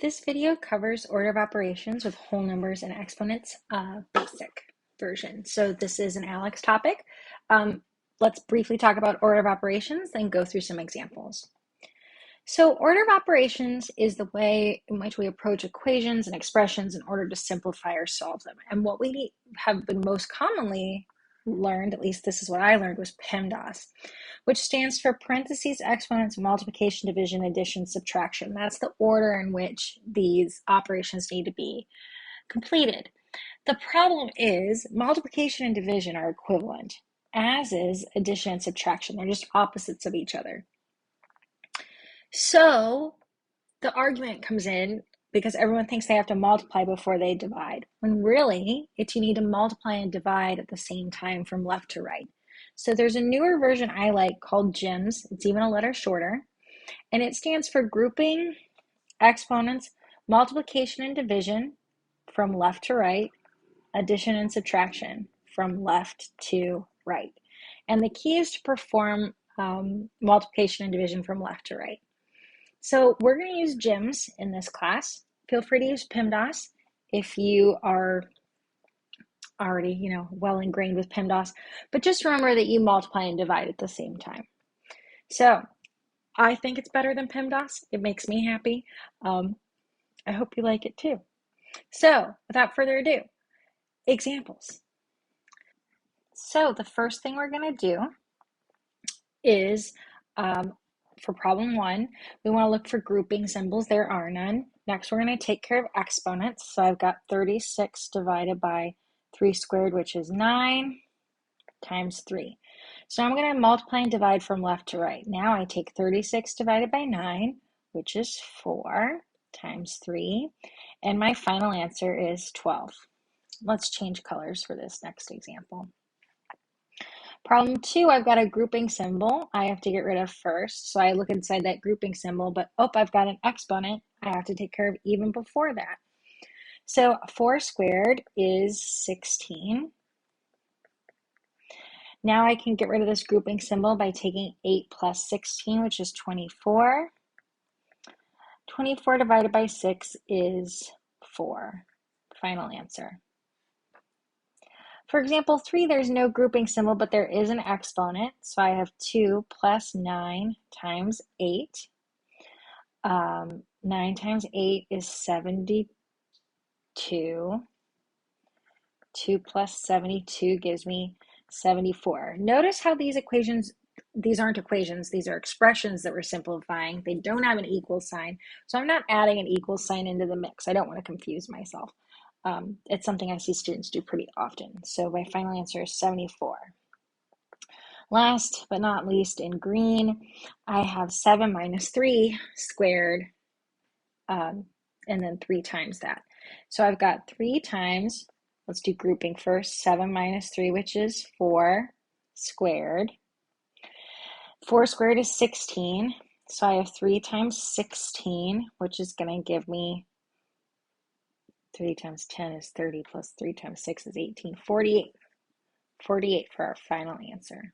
This video covers order of operations with whole numbers and exponents, basic version. So this is an Alex topic. Let's briefly talk about order of operations, then go through some examples. So order of operations is the way in which we approach equations and expressions in order to simplify or solve them. And what we have been most commonly learned, at least this is what I learned, was PEMDAS, which stands for parentheses, exponents, multiplication, division, addition, subtraction. That's the order in which these operations need to be completed. The problem is multiplication and division are equivalent, as is addition and subtraction. They're just opposites of each other. So the argument comes in because everyone thinks they have to multiply before they divide, when really it's you need to multiply and divide at the same time from left to right. So there's a newer version I like called GEMS. It's even a letter shorter, and it stands for grouping, exponents, multiplication and division from left to right, addition and subtraction from left to right. And the key is to perform multiplication and division from left to right. So we're going to use GEMS in this class. Feel free to use PEMDAS if you are already, well ingrained with PEMDAS, but just remember that you multiply and divide at the same time. So I think it's better than PEMDAS. It makes me happy. I hope you like it too. So without further ado, examples. So the first thing we're going to do is for problem 1, we want to look for grouping symbols. There are none. Next, we're going to take care of exponents. So I've got 36 divided by 3 squared, which is 9 times 3. So I'm going to multiply and divide from left to right. Now I take 36 divided by 9, which is 4 times 3. And my final answer is 12. Let's change colors for this next example. Problem 2, I've got a grouping symbol I have to get rid of first. So I look inside that grouping symbol, but I've got an exponent I have to take care of even before that. So 4 squared is 16. Now I can get rid of this grouping symbol by taking 8 plus 16, which is 24. 24 divided by 6 is 4. Final answer. For example 3, there's no grouping symbol, but there is an exponent. So I have 2 plus 9 times 8. 9 times 8 is 72. 2 plus 72 gives me 74. Notice how these aren't equations, these are expressions that we're simplifying. They don't have an equal sign. So I'm not adding an equal sign into the mix. I don't want to confuse myself. It's something I see students do pretty often. So my final answer is 74. Last but not least, in green, I have 7 minus 3 squared, and then 3 times that. So I've got 3 times, let's do grouping first, 7 minus 3, which is 4 squared. 4 squared is 16, so I have 3 times 16, which is going to give me 3 times 10 is 30, plus 3 times 6 is 18, 48. 48 for our final answer.